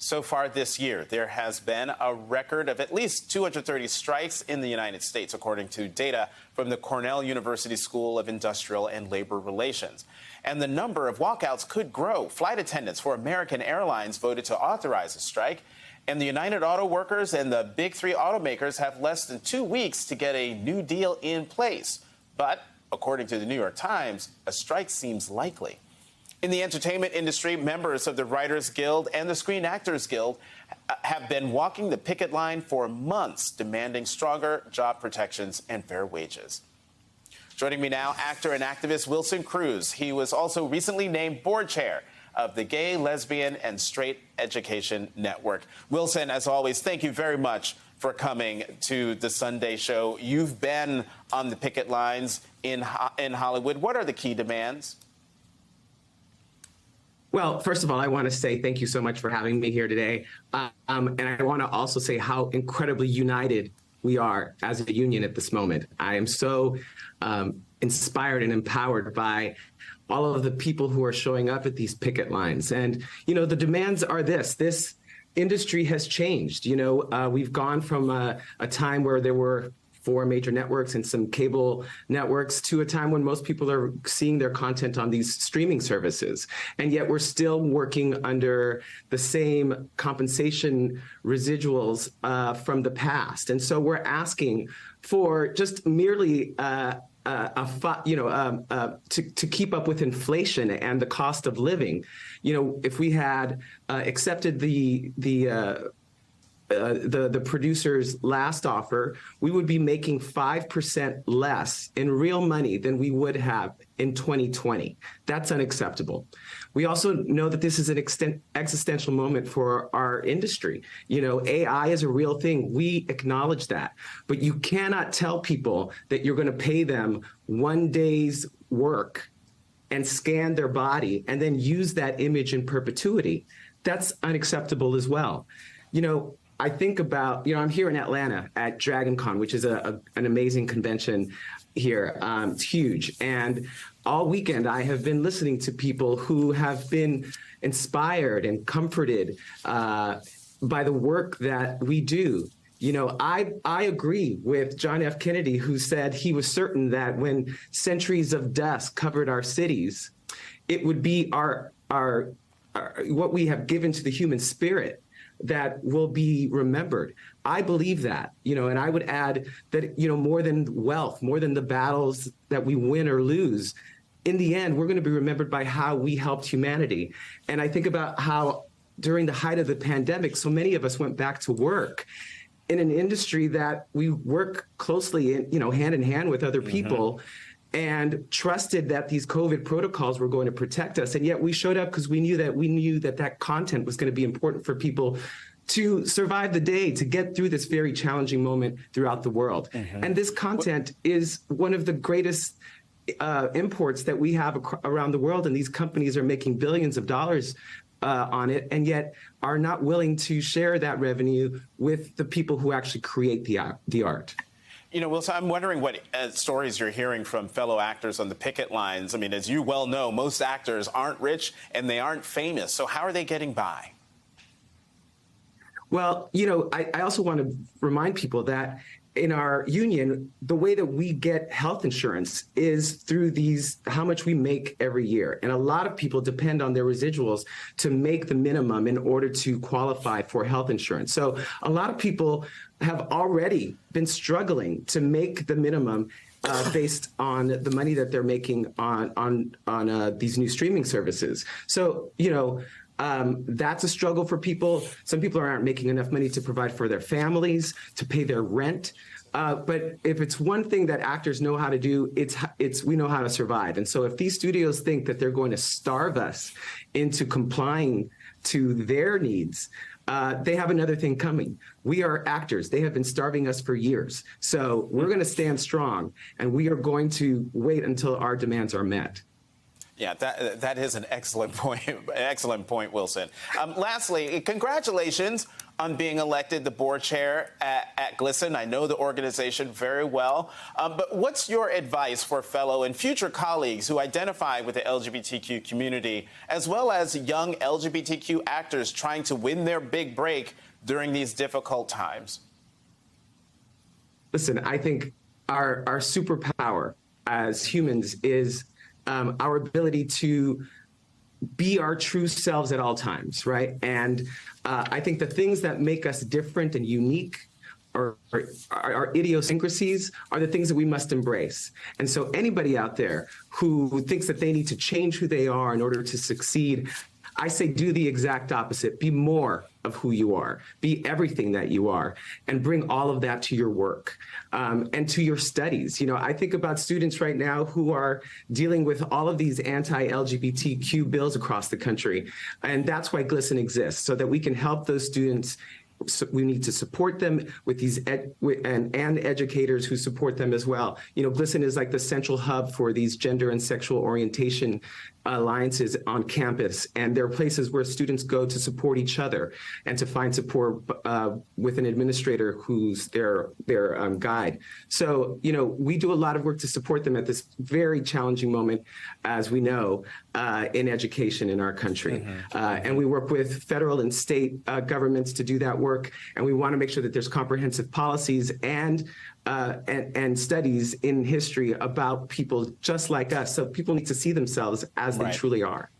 So far this year, there has been a record of at least 230 strikes in the United States, according to data from the Cornell University School of Industrial and Labor Relations. And the number of walkouts could grow. Flight attendants for American Airlines voted to authorize a strike. And the United Auto Workers and the big three automakers have less than 2 weeks to get a new deal in place. But according to the New York Times, a strike seems likely. In the entertainment industry, members of the Writers Guild and the Screen Actors Guild have been walking the picket line for months, demanding stronger job protections and fair wages. Joining me now, actor and activist Wilson Cruz. He was also recently named board chair of the Gay, Lesbian, and Straight Education Network. Wilson, as always, thank you very much for coming to the Sunday show. You've been on the picket lines in Hollywood. What are the key demands? Well, first of all, I want to say thank you so much for having me here today. And I want to also say how incredibly united we are as a union at this moment. I am so inspired and empowered by all of the people who are showing up at these picket lines. And, you know, the demands are this industry has changed. You know, we've gone from a time where there were 4 major networks and some cable networks to a time when most people are seeing their content on these streaming services. And yet we're still working under the same compensation residuals from the past. And so we're asking for just merely to keep up with inflation and the cost of living. You know, if we had accepted the producer's last offer, we would be making 5% less in real money than we would have in 2020. That's unacceptable. We also know that this is an existential moment for our industry. You know, AI is a real thing. We acknowledge that. But you cannot tell people that you're going to pay them 1 day's work and scan their body and then use that image in perpetuity. That's unacceptable as well. You know, I think about, you know, I'm here in Atlanta at DragonCon, which is an amazing convention here. It's huge. And all weekend, I have been listening to people who have been inspired and comforted by the work that we do. You know, I agree with John F. Kennedy, who said he was certain that when centuries of dust covered our cities, it would be our what we have given to the human spirit that will be remembered. I believe that, you know, and I would add that, you know, more than wealth, more than the battles that we win or lose, in the end, we're going to be remembered by how we helped humanity. And I think about how during the height of the pandemic, so many of us went back to work in an industry that we work closely in, you know, hand in hand with other people, and trusted that these COVID protocols were going to protect us. And yet we showed up because we knew that content was going to be important for people to survive the day, to get through this very challenging moment throughout the world. And this content is one of the greatest imports that we have around the world. And these companies are making billions of dollars on it, and yet are not willing to share that revenue with the people who actually create the art. You know, Wilson, I'm wondering what stories you're hearing from fellow actors on the picket lines. I mean, as you well know, most actors aren't rich and they aren't famous. So how are they getting by? Well, you know, I also want to remind people that in our union, the way that we get health insurance is through how much we make every year. And a lot of people depend on their residuals to make the minimum in order to qualify for health insurance. So a lot of people have already been struggling to make the minimum based on the money that they're making on these new streaming services. So, you know, that's a struggle for people. Some people aren't making enough money to provide for their families, to pay their rent. But if it's one thing that actors know how to do, it's we know how to survive. And so if these studios think that they're going to starve us into complying to their needs, they have another thing coming. We are actors. They have been starving us for years. So we're going to stand strong, and we are going to wait until our demands are met. Yeah, that is an excellent point. Excellent point, Wilson. Lastly, congratulations on being elected the board chair at GLSEN. I know the organization very well. But what's your advice for fellow and future colleagues who identify with the LGBTQ community, as well as young LGBTQ actors trying to win their big break during these difficult times? Listen, I think our superpower as humans is our ability to be our true selves at all times, right? And I think the things that make us different and unique, or our idiosyncrasies, are the things that we must embrace. And so anybody out there who thinks that they need to change who they are in order to succeed, I say do the exact opposite. Be more of who you are. Be everything that you are, and bring all of that to your work and to your studies. You know, I think about students right now who are dealing with all of these anti-LGBTQ bills across the country, and that's why GLSEN exists, so that we can help those students. So we need to support them with these and educators who support them as well. You know, GLSEN is like the central hub for these gender and sexual orientation alliances on campus, and there are places where students go to support each other and to find support with an administrator who's their guide. So, you know, we do a lot of work to support them at this very challenging moment, as we know, in education in our country. And we work with federal and state governments to do that work. And we want to make sure that there's comprehensive policies and studies in history about people just like us. So people need to see themselves as they truly are.